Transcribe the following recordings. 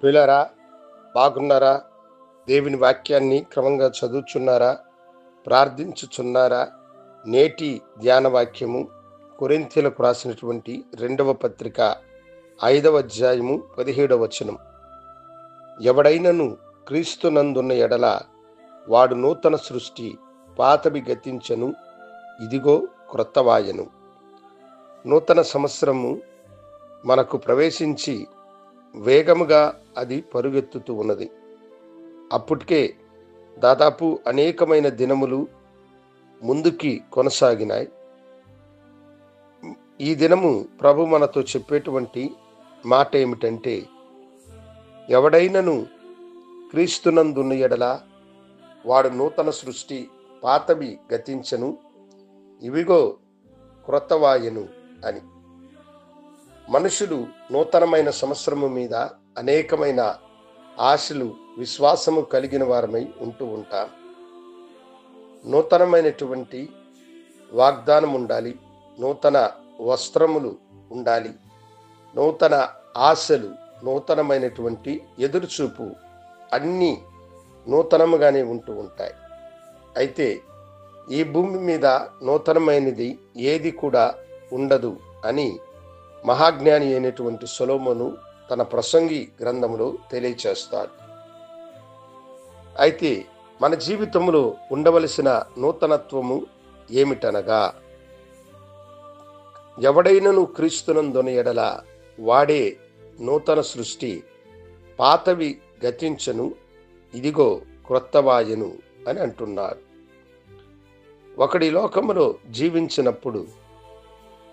ప్రియులారా, బాగున్నారా? దేవుని వాక్యాన్ని క్రమంగా చదువుచున్నారా? ప్రార్థించుచున్నారా? నేటి ధ్యాన వాక్యము కొరింథీయులకు రాసినటువంటి 2వ పత్రిక 5వ అధ్యాయము 17వ వచనం. ఎవడైనను క్రీస్తునందున్న ఎడల వాడు నూతన సృష్టి, పాతవి గతించెను, ఇదిగో క్రొత్తవాయెను. నూతన సంవత్సరము మనకు ప్రవేశించి వేగముగా అది పరుగెత్తుతూ ఉన్నది. అప్పటికే దాదాపు అనేకమైన దినములు ముందుకి కొనసాగినాయి. ఈ దినము ప్రభు మనతో చెప్పేటువంటి మాట ఏమిటంటే, ఎవడైనను క్రీస్తునందున్న ఎడల వాడు నూతన సృష్టి, పాతవి గతించెను, ఇవిగో క్రొత్తవాయెను అని. మనుషులు నూతనమైన సంవత్సరము మీద అనేకమైన ఆశలు, విశ్వాసము కలిగిన వారమై ఉంటూ ఉంటాం. నూతనమైనటువంటి వాగ్దానం ఉండాలి, నూతన వస్త్రములు ఉండాలి, నూతన ఆశలు, నూతనమైనటువంటి ఎదురుచూపు అన్నీ నూతనముగానే ఉంటూ ఉంటాయి. అయితే ఈ భూమి మీద నూతనమైనది ఏది కూడా ఉండదు అని మహాజ్ఞాని అయినటువంటి సొలొమోను తన ప్రసంగి గ్రంథంలో తెలియచేస్తాడు. అయితే మన జీవితంలో ఉండవలసిన నూతనత్వము ఏమిటనగా, ఎవడైనను క్రీస్తునందున ఎడల వాడే నూతన సృష్టి, పాతవి గతించెను, ఇదిగో క్రొత్తవాయెను అని అంటున్నాడు. ఒకడి లోకములో జీవించినప్పుడు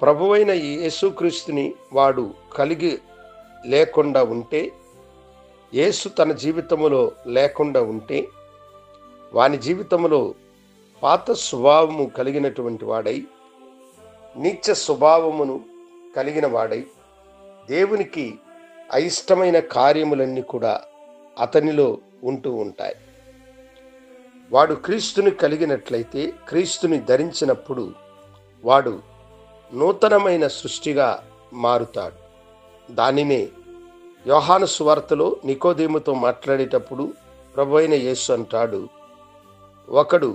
ప్రభువైన ఈ యేసుక్రీస్తుని వాడు కలిగి లేకుండా ఉంటే, యేసు తన జీవితములో లేకుండా ఉంటే, వాని జీవితములో పాత స్వభావము కలిగినటువంటి వాడై, నీచ స్వభావమును కలిగిన వాడై, దేవునికి అయిష్టమైన కార్యములన్నీ కూడా అతనిలో ఉంటూ ఉంటాయి. వాడు క్రీస్తుని కలిగినట్లయితే, క్రీస్తుని ధరించినప్పుడు వాడు నూతనమైన సృష్టిగా మారుతాడు. దానినే యోహాను సువార్తలో నికోదేముతో మాట్లాడేటప్పుడు ప్రభువైన యేసు అంటాడు, ఒకడు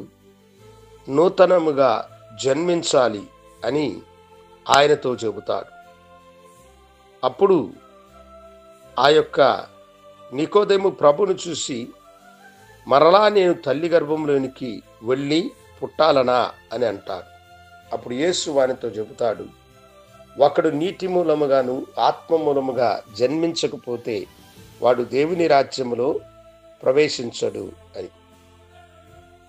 నూతనముగా జన్మించాలి అని ఆయనతో చెబుతాడు. అప్పుడు ఆ యొక్క నికోదేము ప్రభును చూసి, మరలా నేను తల్లి గర్భంలోనికి వెళ్ళి పుట్టాలనా అని అంటాడు. అప్పుడు యేసు వానితో చెబుతాడు, ఒకడు నీటి మూలముగాను ఆత్మ మూలముగా జన్మించకపోతే వాడు దేవుని రాజ్యములో ప్రవేశించడు అని.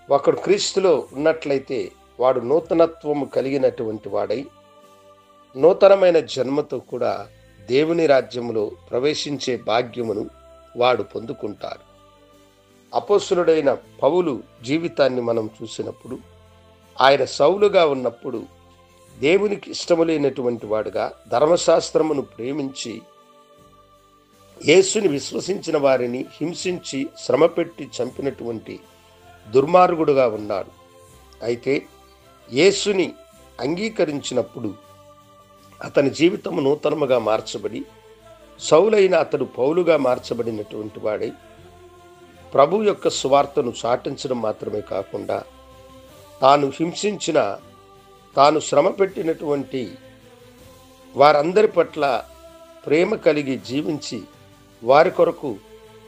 ఒకడు క్రీస్తులో ఉన్నట్లయితే వాడు నూతనత్వము కలిగినటువంటి వాడై, నూతనమైన జన్మతో కూడా దేవుని రాజ్యములో ప్రవేశించే భాగ్యమును వాడు పొందుకుంటాడు. అపోస్తలుడైన పౌలు జీవితాన్ని మనం చూసినప్పుడు, ఆయన సౌలుగా ఉన్నప్పుడు దేవునికి ఇష్టము లేనటువంటి వాడుగా, ధర్మశాస్త్రమును ప్రేమించి యేసుని విశ్వసించిన వారిని హింసించి శ్రమపెట్టి చంపినటువంటి దుర్మార్గుడుగా ఉన్నాడు. అయితే యేసుని అంగీకరించినప్పుడు అతని జీవితము నూతనముగా మార్చబడి, సౌలైన అతడు పౌలుగా మార్చబడినటువంటి వాడై, ప్రభు యొక్క సువార్తను చాటించడం మాత్రమే కాకుండా, తాను హింసించిన, తాను శ్రమ పెట్టినటువంటి వారందరి పట్ల ప్రేమ కలిగి జీవించి వారి కొరకు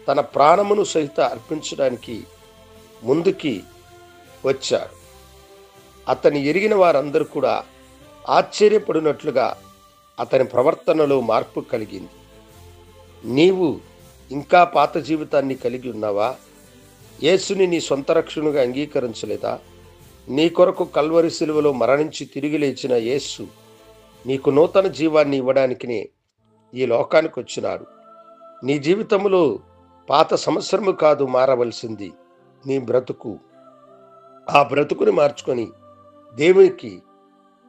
తన ప్రాణమును సహిత అర్పించడానికి ముందుకి వచ్చాడు. అతని ఎరిగిన వారందరూ కూడా ఆశ్చర్యపడినట్లుగా అతని ప్రవర్తనలో మార్పు కలిగింది. నీవు ఇంకా పాత జీవితాన్ని కలిగి ఉన్నావా? యేసుని నీ సొంత రక్షణగా అంగీకరించలేదా? నీ కొరకు కల్వరి శిలువలో మరణించి తిరిగి లేచిన యేసు నీకు నూతన జీవాన్ని ఇవ్వడానికినే ఈ లోకానికి వచ్చినాడు. నీ జీవితంలో పాత సంవత్సరము కాదు మారవలసింది, నీ బ్రతుకు. ఆ బ్రతుకుని మార్చుకొని దేవునికి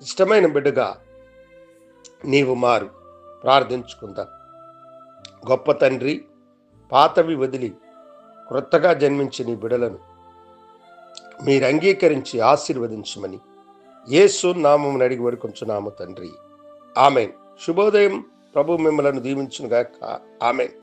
ఇష్టమైన బిడ్డగా నీవు మారు. ప్రార్థించుకుందాం. గొప్ప తండ్రి, పాతవి వదిలి క్రొత్తగా జన్మించిన నీ బిడ్డలను మీరు అంగీకరించి ఆశీర్వదించమని యేసు నామమున అడిగి వేడుకొంచున్నాము తండ్రి. ఆమేన్. శుభోదయం. ప్రభు మిమ్మలను దీవించును గాక. ఆమేన్.